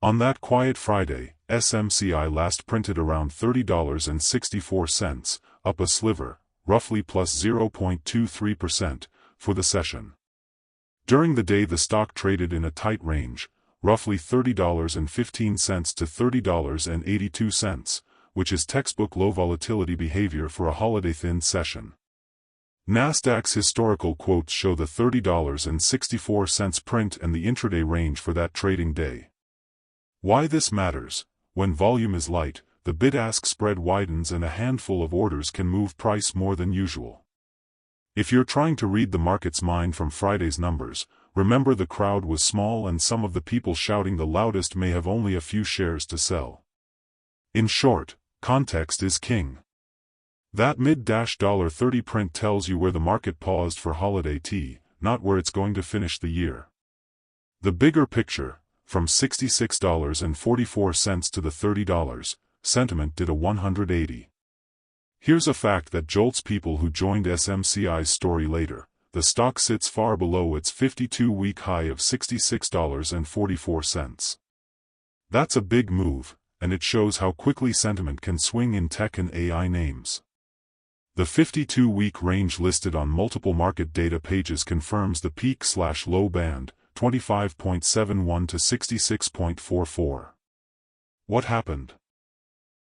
On that quiet Friday, SMCI last printed around $30.64, up a sliver, roughly plus 0.23%, for the session. During the day the stock traded in a tight range, roughly $30.15 to $30.82, which is textbook low volatility behavior for a holiday-thin session. Nasdaq's historical quotes show the $30.64 print and the intraday range for that trading day. Why this matters: when volume is light, the bid-ask spread widens and a handful of orders can move price more than usual. If you're trying to read the market's mind from Friday's numbers, remember the crowd was small and some of the people shouting the loudest may have only a few shares to sell. In short, context is king. That mid-$30 print tells you where the market paused for holiday tea, not where it's going to finish the year. The bigger picture, from $66.44 to the $30, sentiment did a 180. Here's a fact that jolts people who joined SMCI's story later: the stock sits far below its 52-week high of $66.44. That's a big move, and it shows how quickly sentiment can swing in tech and AI names. The 52-week range listed on multiple market data pages confirms the peak/low band, 25.71 to 66.44. What happened?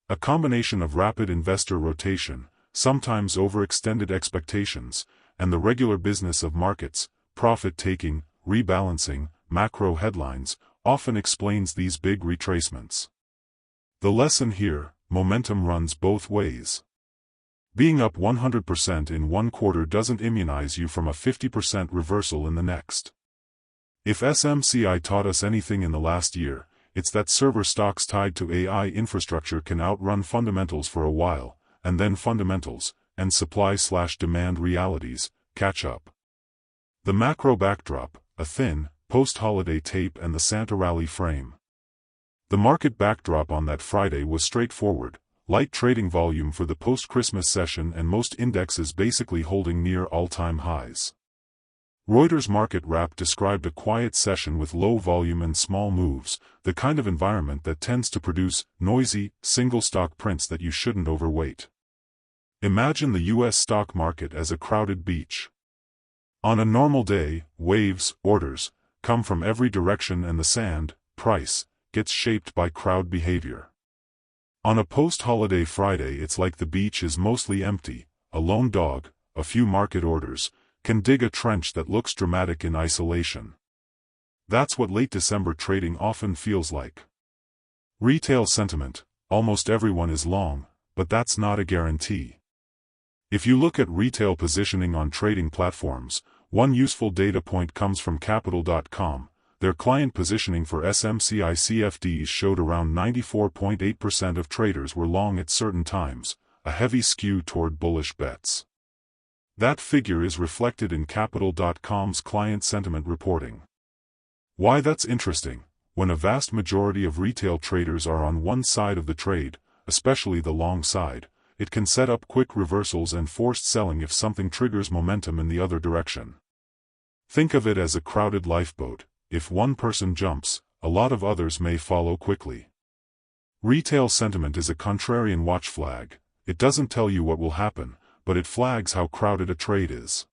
A combination of rapid investor rotation, sometimes overextended expectations, and the regular business of markets, profit-taking, rebalancing, macro headlines, often explains these big retracements. The lesson here: momentum runs both ways. Being up 100% in one quarter doesn't immunize you from a 50% reversal in the next. If SMCI taught us anything in the last year, it's that server stocks tied to AI infrastructure can outrun fundamentals for a while, and then fundamentals, and supply/demand realities, catch up. The macro backdrop: a thin, post-holiday tape and the Santa rally frame. The market backdrop on that Friday was straightforward: light trading volume for the post-Christmas session and most indexes basically holding near all-time highs. Reuters Market Wrap described a quiet session with low volume and small moves, the kind of environment that tends to produce noisy, single-stock prints that you shouldn't overweight. Imagine the U.S. stock market as a crowded beach. On a normal day, waves, orders, come from every direction and the sand, price, gets shaped by crowd behavior. On a post-holiday Friday it's like the beach is mostly empty: a lone dog, a few market orders, can dig a trench that looks dramatic in isolation. That's what late December trading often feels like. Retail sentiment: almost everyone is long, but that's not a guarantee. If you look at retail positioning on trading platforms, one useful data point comes from Capital.com. Their client positioning for SMCI CFDs showed around 94.8% of traders were long at certain times, a heavy skew toward bullish bets. That figure is reflected in Capital.com's client sentiment reporting. Why that's interesting: when a vast majority of retail traders are on one side of the trade, especially the long side, it can set up quick reversals and forced selling if something triggers momentum in the other direction. Think of it as a crowded lifeboat: if one person jumps, a lot of others may follow quickly. Retail sentiment is a contrarian watch flag. It doesn't tell you what will happen, but it flags how crowded a trade is.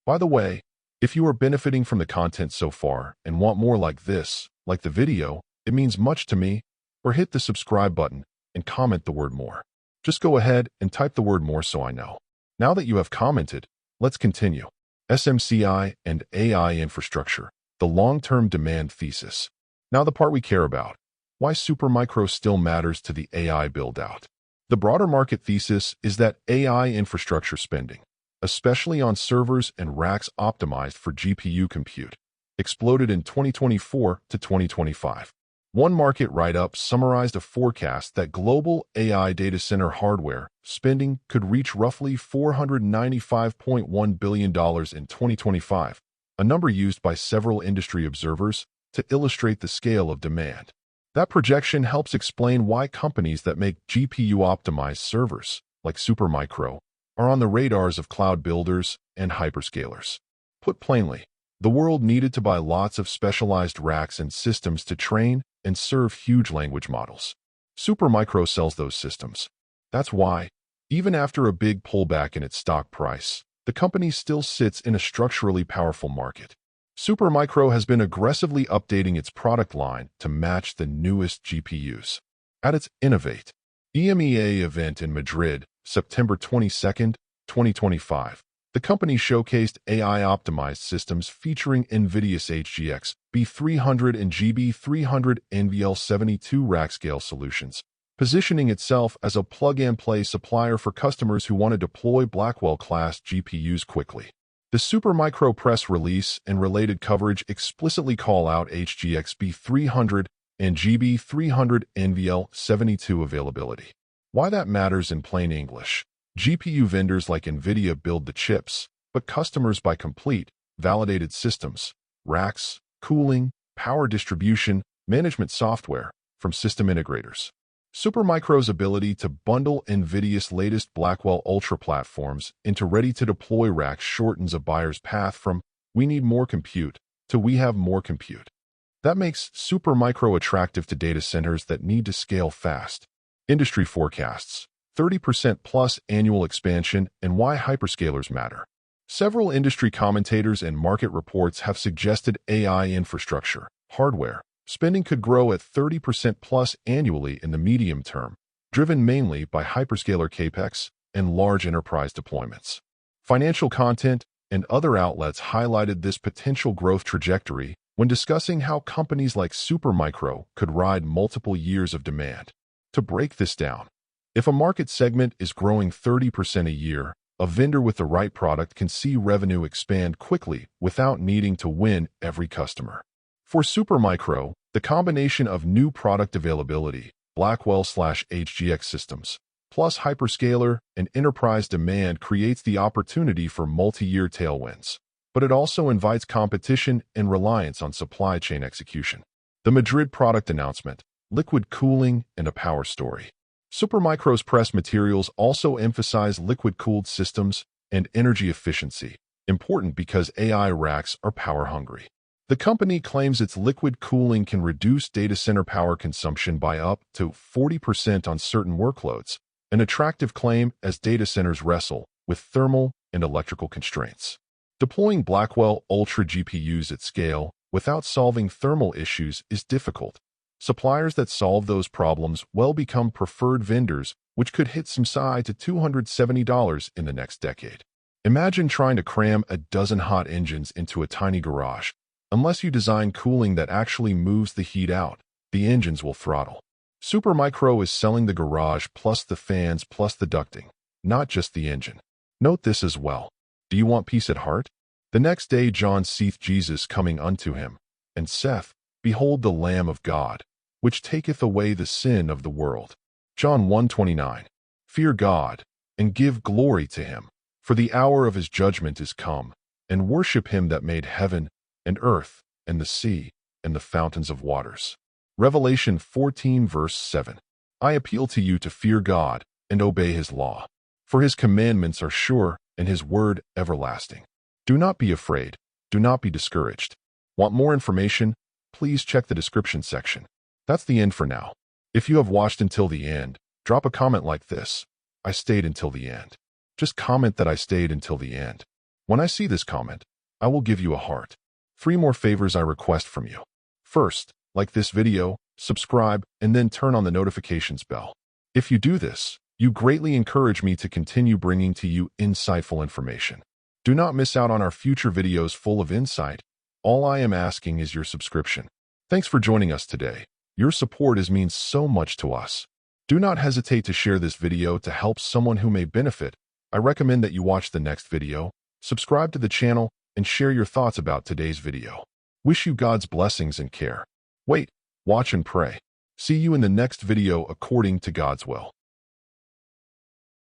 By the way, if you are benefiting from the content so far and want more like this, like the video, it means much to me, or hit the subscribe button and comment the word more. Just go ahead and type the word more so I know. Now that you have commented, let's continue. SMCI and AI infrastructure, the long-term demand thesis. Now the part we care about: why Supermicro still matters to the AI build-out. The broader market thesis is that AI infrastructure spending, especially on servers and racks optimized for GPU compute, exploded in 2024 to 2025. One market write-up summarized a forecast that global AI data center hardware spending could reach roughly $495.1 billion in 2025, a number used by several industry observers to illustrate the scale of demand. That projection helps explain why companies that make GPU-optimized servers, like Supermicro, are on the radars of cloud builders and hyperscalers. Put plainly, the world needed to buy lots of specialized racks and systems to train and serve huge language models. Supermicro sells those systems. That's why, even after a big pullback in its stock price, the company still sits in a structurally powerful market. Supermicro has been aggressively updating its product line to match the newest GPUs. At its Innovate EMEA event in Madrid, September 22, 2025, the company showcased AI-optimized systems featuring NVIDIA's HGX B300 and GB300 NVL72 rack-scale solutions, positioning itself as a plug-and-play supplier for customers who want to deploy Blackwell-class GPUs quickly. The Supermicro press release and related coverage explicitly call out HGX B300 and GB300 NVL72 availability. Why that matters in plain English: GPU vendors like NVIDIA build the chips, but customers buy complete, validated systems, racks, cooling, power distribution, management software from system integrators. Supermicro's ability to bundle NVIDIA's latest Blackwell Ultra platforms into ready-to-deploy racks shortens a buyer's path from "we need more compute" to "we have more compute." That makes Supermicro attractive to data centers that need to scale fast. Industry forecasts: 30% plus annual expansion, and why hyperscalers matter. Several industry commentators and market reports have suggested AI infrastructure, hardware, spending could grow at 30% plus annually in the medium term, driven mainly by hyperscaler capex and large enterprise deployments. Financial content and other outlets highlighted this potential growth trajectory when discussing how companies like Supermicro could ride multiple years of demand. To break this down, if a market segment is growing 30% a year, a vendor with the right product can see revenue expand quickly without needing to win every customer. For Supermicro, the combination of new product availability, Blackwell/HGX systems, plus hyperscaler and enterprise demand creates the opportunity for multi-year tailwinds. But it also invites competition and reliance on supply chain execution. The Madrid product announcement, liquid cooling, and a power story. Supermicro's press materials also emphasize liquid-cooled systems and energy efficiency, important because AI racks are power-hungry. The company claims its liquid cooling can reduce data center power consumption by up to 40% on certain workloads, an attractive claim as data centers wrestle with thermal and electrical constraints. Deploying Blackwell Ultra GPUs at scale without solving thermal issues is difficult. Suppliers that solve those problems will become preferred vendors, which could hit Smci to $270 in the next decade. Imagine trying to cram a dozen hot engines into a tiny garage. Unless you design cooling that actually moves the heat out, the engines will throttle. Supermicro is selling the garage plus the fans plus the ducting, not just the engine. Note this as well. Do you want peace at heart? The next day John seeth Jesus coming unto him, and saith, Behold the Lamb of God, which taketh away the sin of the world. John 1:29. Fear God, and give glory to him, for the hour of his judgment is come, and worship him that made heaven, and earth, and the sea, and the fountains of waters. Revelation 14 verse 7. I appeal to you to fear God, and obey his law. For his commandments are sure, and his word everlasting. Do not be afraid. Do not be discouraged. Want more information? Please check the description section. That's the end for now. If you have watched until the end, drop a comment like this: I stayed until the end. Just comment that I stayed until the end. When I see this comment, I will give you a heart. 3 more favors I request from you. First, like this video, subscribe, and then turn on the notifications bell. If you do this, you greatly encourage me to continue bringing to you insightful information. Do not miss out on our future videos full of insight. All I am asking is your subscription. Thanks for joining us today. Your support means so much to us. Do not hesitate to share this video to help someone who may benefit. I recommend that you watch the next video, subscribe to the channel, and share your thoughts about today's video. Wish you God's blessings and care. Wait, watch and pray. See you in the next video according to God's will.